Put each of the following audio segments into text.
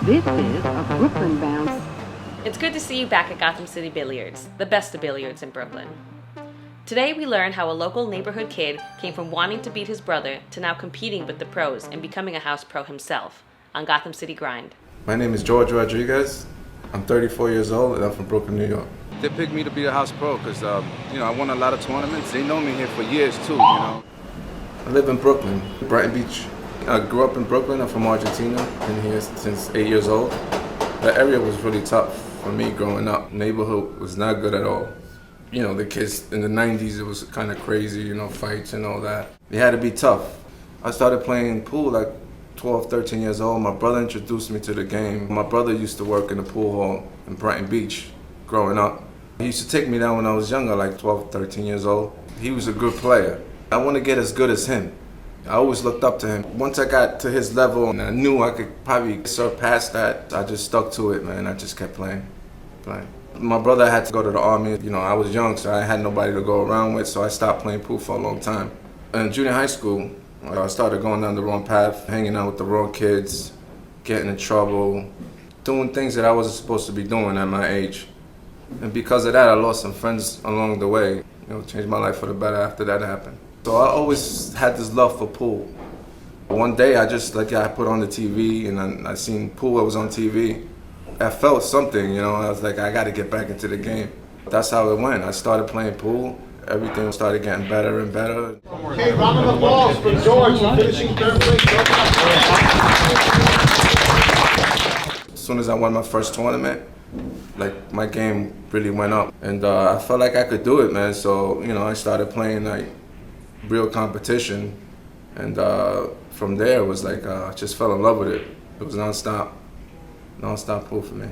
This is a Brooklyn-bound. It's good to see you back at Gotham City Billiards, the best of billiards in Brooklyn. Today we learn how a local neighborhood kid came from wanting to beat his brother to now competing with the pros and becoming a house pro himself on Gotham City Grind. My name is Jorge Rodriguez. I'm 34 years old and I'm from Brooklyn, New York. They picked me to be a house pro because, I won a lot of tournaments. They know me here for years too, I live in Brooklyn, Brighton Beach. I grew up in Brooklyn. I'm from Argentina. Been here since 8 years old. The area was really tough for me growing up. Neighborhood was not good at all. The kids in the 90s, it was kind of crazy, fights and all that. It had to be tough. I started playing pool like 12, 13 years old. My brother introduced me to the game. My brother used to work in the pool hall in Brighton Beach growing up. He used to take me down when I was younger, like 12, 13 years old. He was a good player. I want to get as good as him. I always looked up to him. Once I got to his level and I knew I could probably surpass that, I just stuck to it, man. I just kept playing. My brother had to go to the army. I was young, so I had nobody to go around with, so I stopped playing pool for a long time. In junior high school, I started going down the wrong path, hanging out with the wrong kids, getting in trouble, doing things that I wasn't supposed to be doing at my age. And because of that, I lost some friends along the way. Changed my life for the better after that happened. So I always had this love for pool. One day I put on the TV and I seen pool that was on TV. I felt something, I was like, I gotta get back into the game. That's how it went. I started playing pool. Everything started getting better and better. Okay, round of applause for George for finishing third place. As soon as I won my first tournament, my game really went up. And I felt like I could do it, man. So, I started playing real competition. And from there, it was I just fell in love with it. It was non-stop pool for me.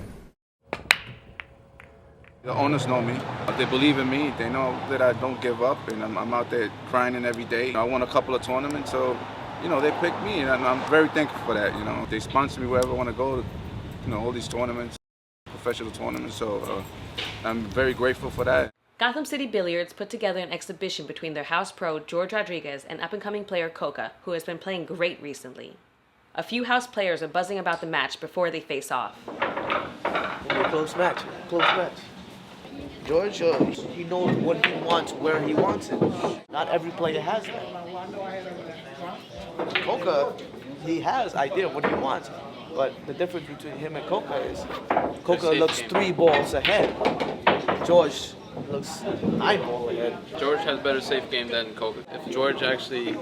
The owners know me. They believe in me. They know that I don't give up, and I'm out there grinding every day. I won a couple of tournaments, so they picked me, and I'm very thankful for that. They sponsor me wherever I want to go. All these tournaments, professional tournaments. So I'm very grateful for that. Gotham City Billiards put together an exhibition between their house pro Jorge Rodriguez and up-and-coming player Koka, who has been playing great recently. A few house players are buzzing about the match before they face off. Close match. George, he knows what he wants, where he wants it. Not every player has that. Koka, he has idea of what he wants. But the difference between him and Koka is Koka looks 3 balls ahead. George looks 9 balls ahead. George has better safe game than Koka. If George actually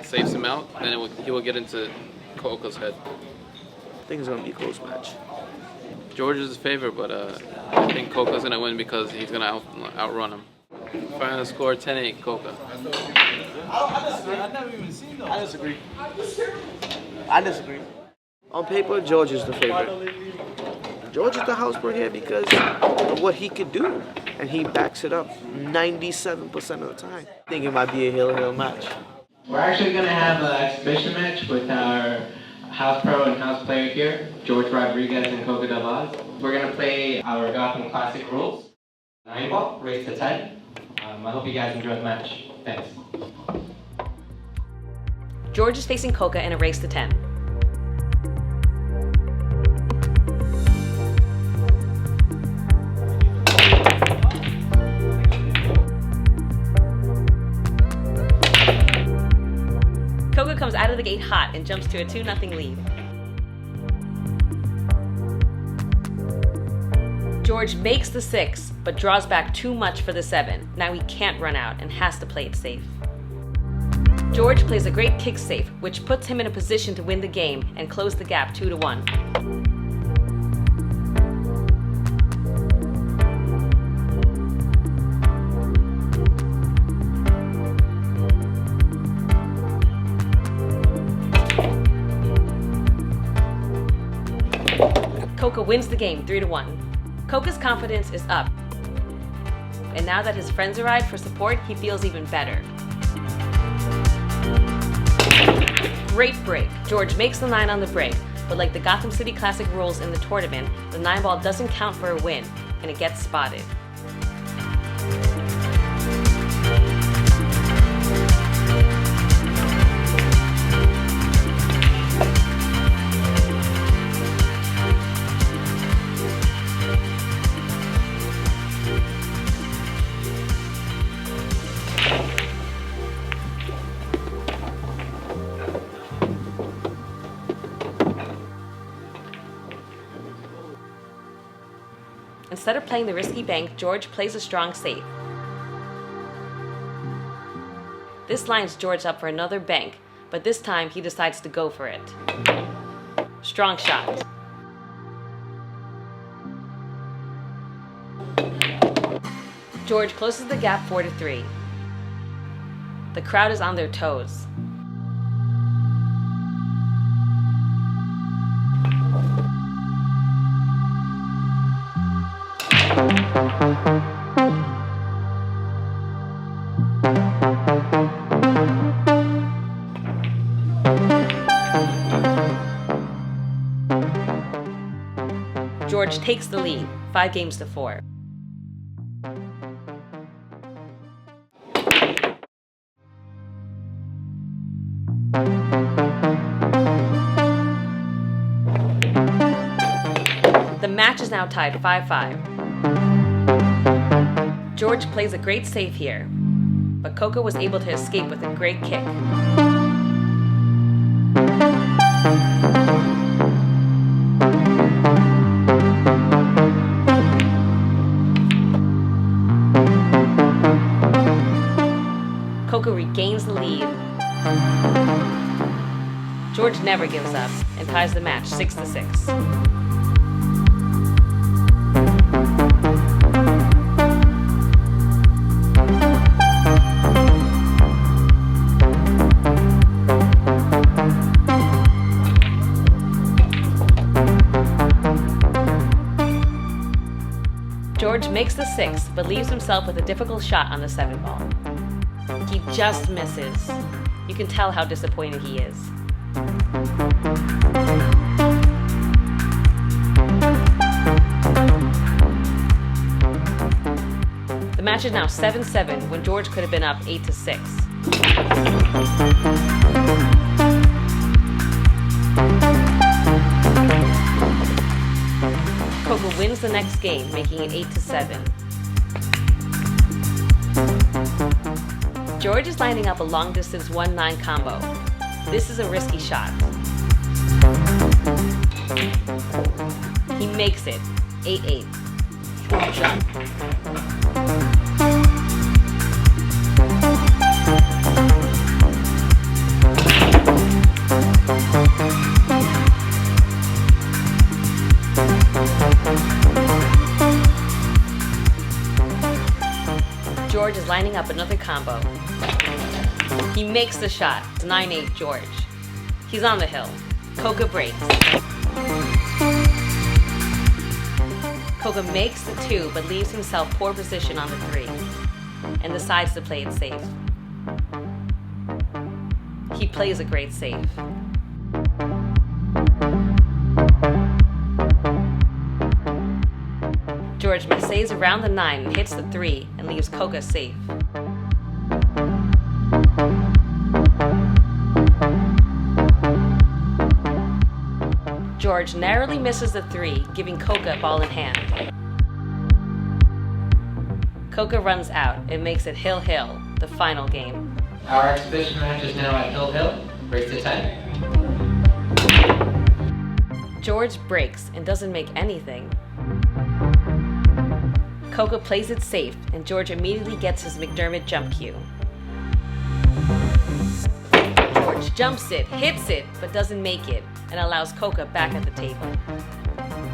saves him out, then he will get into Koka's head. I think it's going to be a close match. George is his favorite, but I think Koka's going to win because he's going to outrun him. Final score 10-8, Koka. I disagree. On paper, George is the favorite. George is the house pro here because of what he could do, and he backs it up 97% of the time. I think it might be a hill match. We're actually going to have an exhibition match with our house pro and house player here, Jorge Rodriguez and Koka Davladze. We're going to play our Gotham Classic rules. 9-ball, race to 10. I hope you guys enjoy the match. Thanks. George is facing Koka in a race to 10. Koka comes out of the gate hot and jumps to a 2-0 lead. George makes the 6, but draws back too much for the 7. Now he can't run out and has to play it safe. George plays a great kick safe, which puts him in a position to win the game and close the gap 2-1. Koka wins the game 3-1. Koka's confidence is up. And now that his friends arrived for support, he feels even better. Great break. George makes the 9 on the break, but like the Gotham City Classic rules in the tournament, the 9-ball doesn't count for a win, and it gets spotted. Instead of playing the risky bank, George plays a strong safe. This lines George up for another bank, but this time he decides to go for it. Strong shot. George closes the gap 4-3. The crowd is on their toes. George takes the lead, 5-4. The match is now tied 5-5. George plays a great save here, but Koka was able to escape with a great kick. Koka regains the lead. George never gives up and ties the match 6-6. George makes the 6, but leaves himself with a difficult shot on the 7 ball. He just misses. You can tell how disappointed he is. The match is now 7-7 when George could have been up 8-6. Koka wins the next game, making it 8-7. George is lining up a long-distance 1-9 combo. This is a risky shot. He makes it, 8-8. Strong shot. George is lining up another combo. He makes the shot. It's 9-8 George. He's on the hill. Koka breaks. Koka makes the 2 but leaves himself poor position on the 3 and decides to play it safe. He plays a great save. George missaves around the 9 and hits the 3 and leaves Koka safe. George narrowly misses the 3, giving Koka ball in hand. Koka runs out and makes it hill-hill, the final game. Our exhibition match is now at hill-hill. Break to 10. George breaks and doesn't make anything. Koka plays it safe, and George immediately gets his McDermott jump cue. George jumps it, hits it, but doesn't make it, and allows Koka back at the table.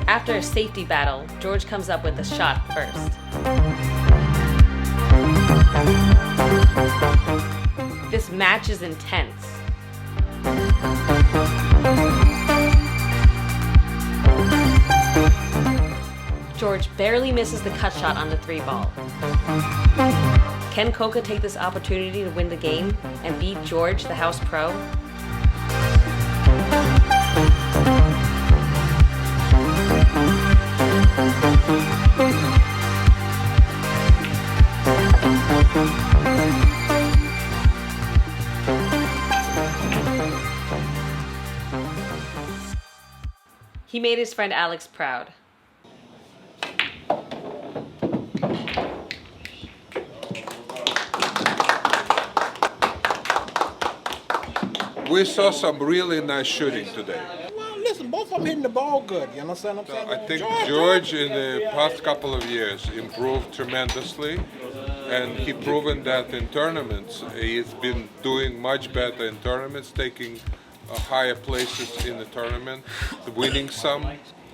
After a safety battle, George comes up with the shot first. This match is intense. George barely misses the cut shot on the 3 ball. Can Koka take this opportunity to win the game and beat George, the house pro? He made his friend Alex proud. We saw some really nice shooting today. Well, listen, both of them hitting the ball good. You understand what I'm saying? I think George in the past couple of years improved tremendously, and he proven that in tournaments. He's been doing much better in tournaments, taking higher places in the tournament, winning some.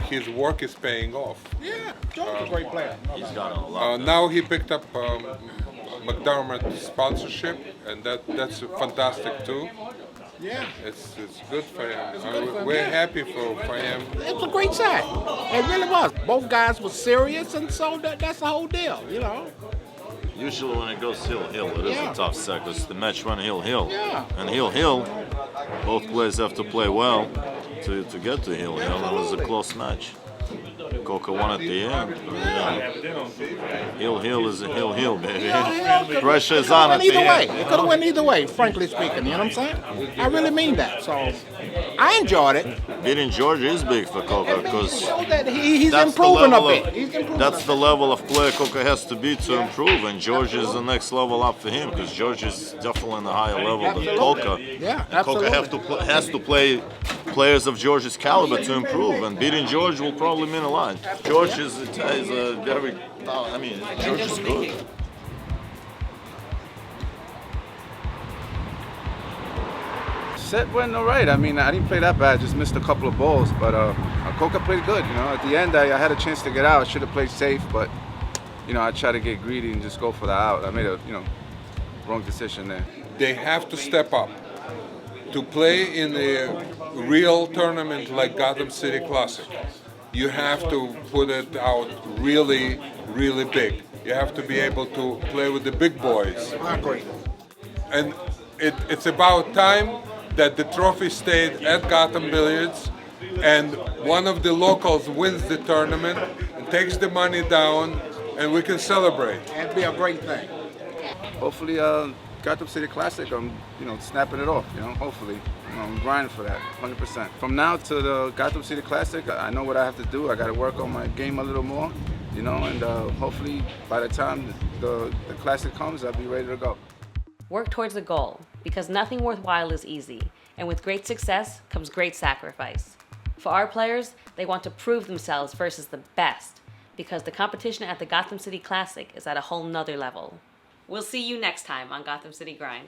His work is paying off. Yeah, George is a great player. He's got a lot. Now he picked up McDermott sponsorship, and that's fantastic too. Yeah. It's good for him. good for him, We're yeah. happy for him. It was a great sign. It really was. Both guys were serious, and so that's the whole deal, you know. Usually when it goes hill-hill, it is Yeah. a tough set because the match went hill-hill. Yeah. And hill-hill, both players have to play well to get to hill-hill. It was a close match. Koka won at the end. Hill-hill is a hill-hill, baby. Pressure is on at the Either way. end. It could have went either way, frankly speaking, you know what I'm saying? I really mean that, so I enjoyed it. Beating George is big for Koka because Show that he's that's the improving a level bit. of He's improving that's a the level of player Koka has to be to improve, and George is the next level up for him because George is definitely on a higher level than Koka. Yeah, And Koka has to play players of George's caliber to improve, and beating George will probably mean a lot. George is a very, I mean, George is good. Set went all right. I mean, I didn't play that bad. Just missed a couple of balls, but Koka played good. You know, at the end, I had a chance to get out. I should have played safe, but you know, I tried to get greedy and just go for the out. I made a wrong decision there. They have to step up. To play in a real tournament like Gotham City Classic, you have to put it out really, really big. You have to be able to play with the big boys. I agree. And it's about time that the trophy stayed at Gotham Billiards and one of the locals wins the tournament and takes the money down and we can celebrate. That'd be a great thing. Hopefully, Gotham City Classic, I'm snapping it off. Hopefully, I'm grinding for that, 100%. From now to the Gotham City Classic, I know what I have to do. I got to work on my game a little more, and hopefully by the time the Classic comes, I'll be ready to go. Work towards the goal, because nothing worthwhile is easy, and with great success comes great sacrifice. For our players, they want to prove themselves versus the best, because the competition at the Gotham City Classic is at a whole nother level. We'll see you next time on Gotham City Grind.